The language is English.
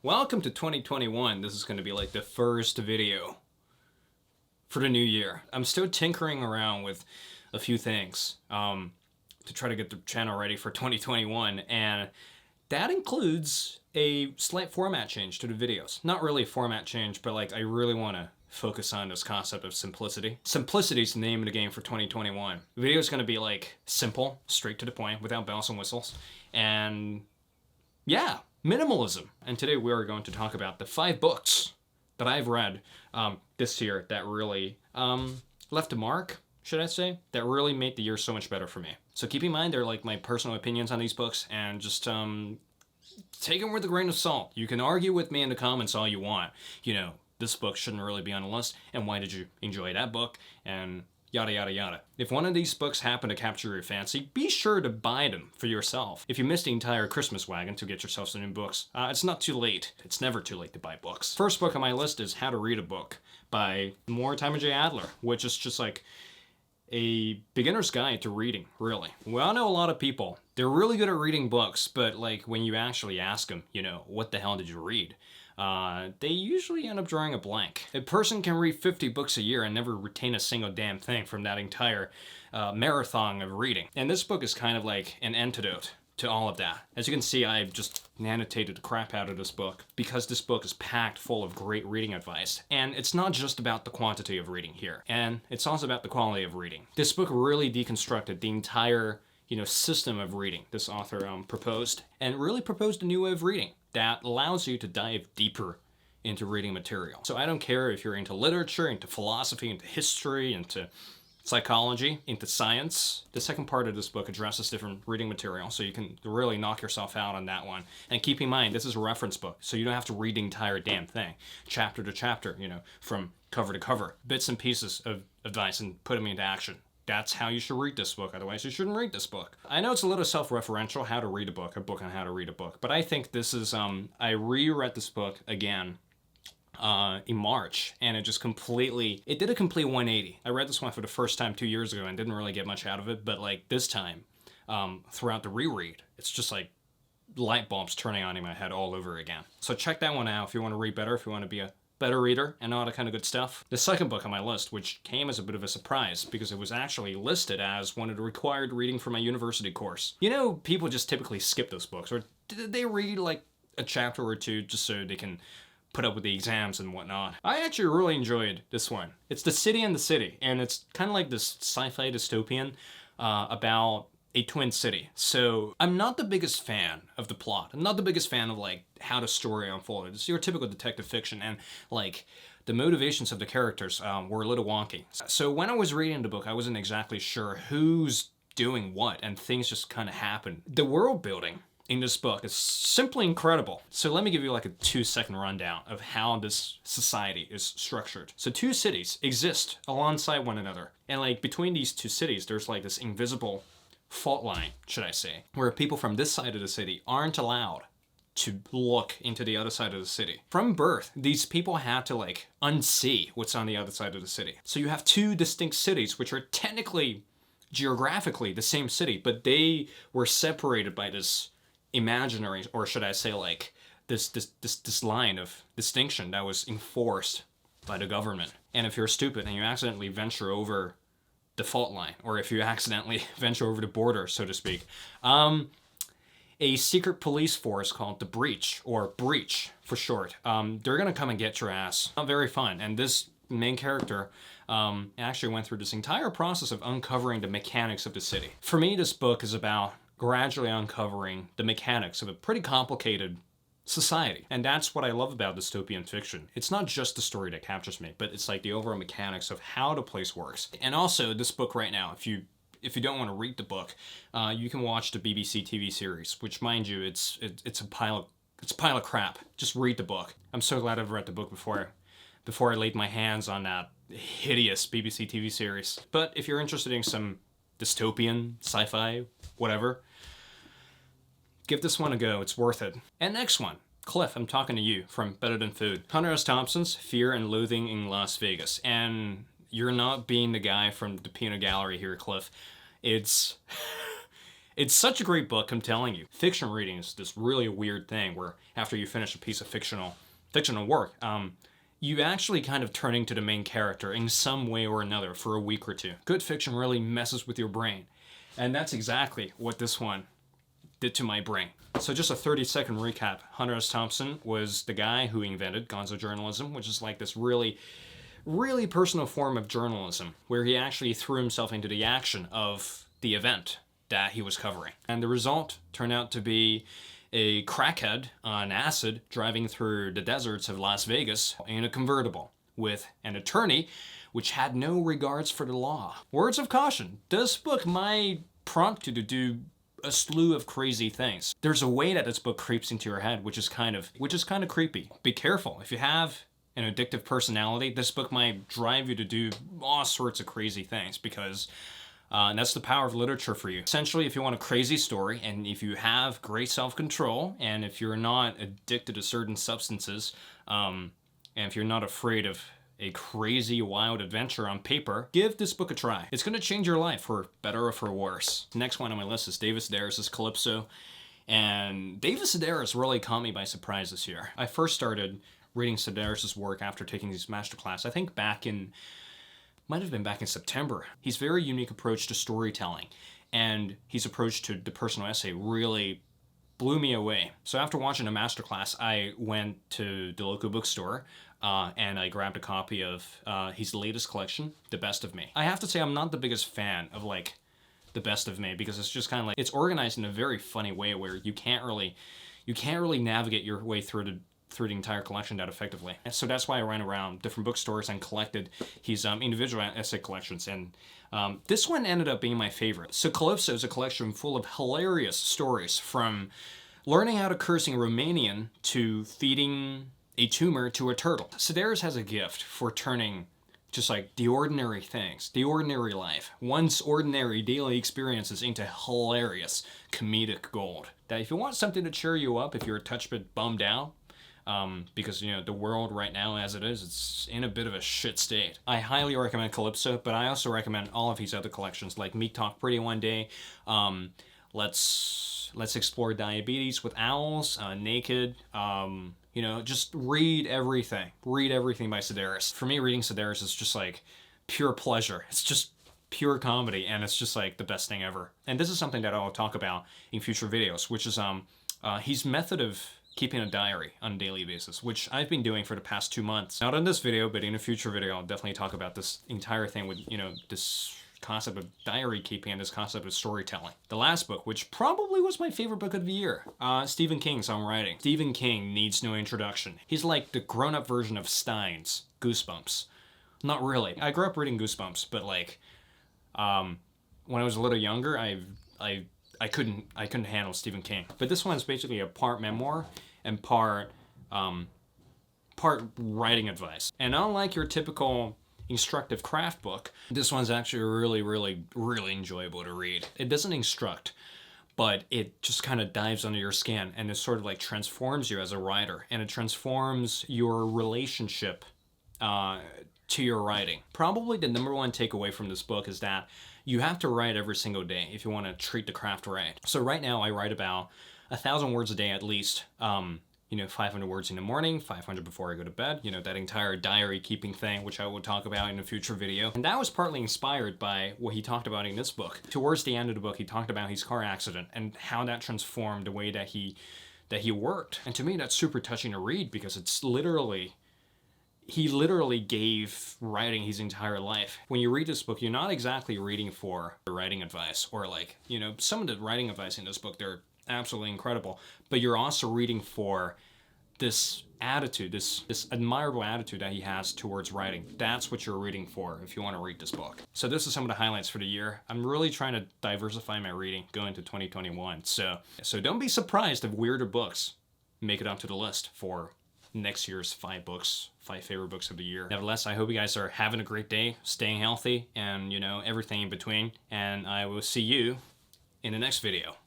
Welcome to 2021. This is going to be like the first video for the new year. I'm still tinkering around with a few things to try to get the channel ready for 2021, and that includes a slight format change to the videos. Not really a format change, but like I really want to focus on this concept of simplicity. Simplicity is the name of the game for 2021. The video is going to be like simple, straight to the point, without bells and whistles, and yeah, minimalism. And today we are going to talk about the 5 books that I've read this year that really left a mark, should I say, that really made the year so much better for me. So keep in mind they're like my personal opinions on these books, and just take them with a grain of salt. You can argue with me in the comments all you want. You know, this book shouldn't really be on the list, and why did you enjoy that book, and yada yada yada. If one of these books happen to capture your fancy, be sure to buy them for yourself. If you missed the entire Christmas wagon to get yourself some new books, it's not too late. It's never too late to buy books. First book on my list is How to Read a Book by Mortimer Adler, which is just like a beginner's guide to reading, really. We all know a lot of people, they're really good at reading books, but like when you actually ask them, you know, what the hell did you read? They usually end up drawing a blank. A person can read 50 books a year and never retain a single damn thing from that entire marathon of reading. And this book is kind of like an antidote to all of that. As you can see, I've just annotated the crap out of this book because this book is packed full of great reading advice. And it's not just about the quantity of reading here, and it's also about the quality of reading. This book really deconstructed the entire system of reading this author proposed, and really proposed a new way of reading that allows you to dive deeper into reading material. So I don't care if you're into literature, into philosophy, into history, into psychology, into science. The second part of this book addresses different reading material, so you can really knock yourself out on that one. And keep in mind, this is a reference book, so you don't have to read the entire damn thing, chapter to chapter, from cover to cover. Bits and pieces of advice and put them into action. That's how you should read this book, otherwise you shouldn't read this book. I know it's a little self-referential, how to read a book on how to read a book, but I think this is, I reread this book again in March, and it did a complete 180. I read this one for the first time 2 years ago and didn't really get much out of it, but like this time, throughout the reread, it's just like light bulbs turning on in my head all over again. So check that one out if you want to read better, if you want to be a better reader, and all that kind of good stuff. The second book on my list, which came as a bit of a surprise because it was actually listed as one of the required reading for my university course. You know, people just typically skip those books, or they read like a chapter or two just so they can put up with the exams and whatnot. I actually really enjoyed this one. It's The City and the City, and it's kind of like this sci-fi dystopian about a twin city. So I'm not the biggest fan of the plot. I'm not the biggest fan of like how the story unfolded. It's your typical detective fiction, and like the motivations of the characters were a little wonky. So when I was reading the book, I wasn't exactly sure who's doing what, and things just kind of happened. The world building in this book is simply incredible. So let me give you like a 2-second rundown of how this society is structured. So 2 cities exist alongside one another, and like between these 2 cities, there's like this invisible fault line, should I say, where people from this side of the city aren't allowed to look into the other side of the city. From birth, these people had to like unsee what's on the other side of the city. So you have 2 distinct cities, which are technically, geographically the same city, but they were separated by this imaginary, or should I say like this line of distinction that was enforced by the government. And if you're stupid and you accidentally venture over the fault line, or if you accidentally venture over the border, so to speak, a secret police force called the Breach, or Breach for short, they're gonna come and get your ass. Not very fun. And this main character actually went through this entire process of uncovering the mechanics of the city. For me, this book is about gradually uncovering the mechanics of a pretty complicated society. And that's what I love about dystopian fiction. It's not just the story that captures me, but it's like the overall mechanics of how the place works. And also this book right now, if you don't want to read the book, you can watch the BBC TV series, which, mind you, it's a pile of crap. Just read the book. I'm so glad I've read the book before I laid my hands on that hideous BBC TV series. But if you're interested in some dystopian, sci-fi, whatever, give this one a go. It's worth it. And next one, Cliff, I'm talking to you from Better Than Food. Hunter S. Thompson's Fear and Loathing in Las Vegas. And you're not being the guy from the peanut gallery here, Cliff. It's It's such a great book, I'm telling you. Fiction reading is this really weird thing where after you finish a piece of fictional work, you actually kind of turn into the main character in some way or another for a week or two. Good fiction really messes with your brain. And that's exactly what this one did to my brain. So just a 30-second recap. Hunter S. Thompson was the guy who invented gonzo journalism, which is like this really personal form of journalism where he actually threw himself into the action of the event that he was covering. And the result turned out to be a crackhead on acid driving through the deserts of Las Vegas in a convertible with an attorney which had no regards for the law. Words of caution. This book might prompt you to do a slew of crazy things. There's a way that this book creeps into your head which is kind of creepy. Be careful. If you have an addictive personality, this book might drive you to do all sorts of crazy things because and that's the power of literature for you. Essentially, if you want a crazy story, and if you have great self-control, and if you're not addicted to certain substances, and if you're not afraid of a crazy, wild adventure on paper, give this book a try. It's going to change your life for better or for worse. The next one on my list is David Sedaris' Calypso. And David Sedaris really caught me by surprise this year. I first started reading Sedaris' work after taking his masterclass, I think might have been back in September. His very unique approach to storytelling and his approach to the personal essay really blew me away. So after watching a masterclass, I went to the local bookstore and I grabbed a copy of his latest collection, The Best of Me. I have to say I'm not the biggest fan of like The Best of Me because it's just kind of like, it's organized in a very funny way where you can't really navigate your way through the entire collection that effectively. So that's why I ran around different bookstores and collected his individual essay collections. And this one ended up being my favorite. So Calypso is a collection full of hilarious stories, from learning how to curse in Romanian to feeding a tumor to a turtle. Sedaris has a gift for turning just like the ordinary things, the ordinary life, one's ordinary daily experiences into hilarious comedic gold. That if you want something to cheer you up, if you're a touch bit bummed out, because, you know, the world right now as it is, it's in a bit of a shit state. I highly recommend Calypso, but I also recommend all of his other collections, like Meet Talk Pretty One Day, Let's Explore Diabetes with Owls, Naked, you know, just read everything. Read everything by Sedaris. For me, reading Sedaris is just like pure pleasure. It's just pure comedy, and it's just like the best thing ever. And this is something that I'll talk about in future videos, which is his method of keeping a diary on a daily basis, which I've been doing for the past 2 months. Not in this video, but in a future video, I'll definitely talk about this entire thing with, you know, this concept of diary keeping and this concept of storytelling. The last book, which probably was my favorite book of the year, Stephen King's On Writing. Stephen King needs no introduction. He's like the grown-up version of Stein's Goosebumps. Not really. I grew up reading Goosebumps, but like, when I was a little younger, I couldn't handle Stephen King. But this one is basically a part memoir and part writing advice. And unlike your typical instructive craft book, this one's actually really enjoyable to read. It doesn't instruct, but it just kind of dives under your skin, and it sort of like transforms you as a writer, and it transforms your relationship to your writing. Probably the number one takeaway from this book is that you have to write every single day if you want to treat the craft right. So right now I write about 1,000 words a day at least. You know, 500 words in the morning, 500 before I go to bed, you know, that entire diary keeping thing, which I will talk about in a future video. And that was partly inspired by what he talked about in this book. Towards the end of the book, he talked about his car accident and how that transformed the way that he worked. And to me, that's super touching to read because it's he literally gave writing his entire life. When you read this book, you're not exactly reading for the writing advice, or like, you know, some of the writing advice in this book, they're absolutely incredible, but you're also reading for this attitude, this admirable attitude that he has towards writing. That's what you're reading for if you want to read this book. So this is some of the highlights for the year. I'm really trying to diversify my reading going into 2021. So don't be surprised if weirder books make it onto the list for next year's 5 favorite books of the year. Nevertheless, I hope you guys are having a great day, staying healthy, and, you know, everything in between. And I will see you in the next video.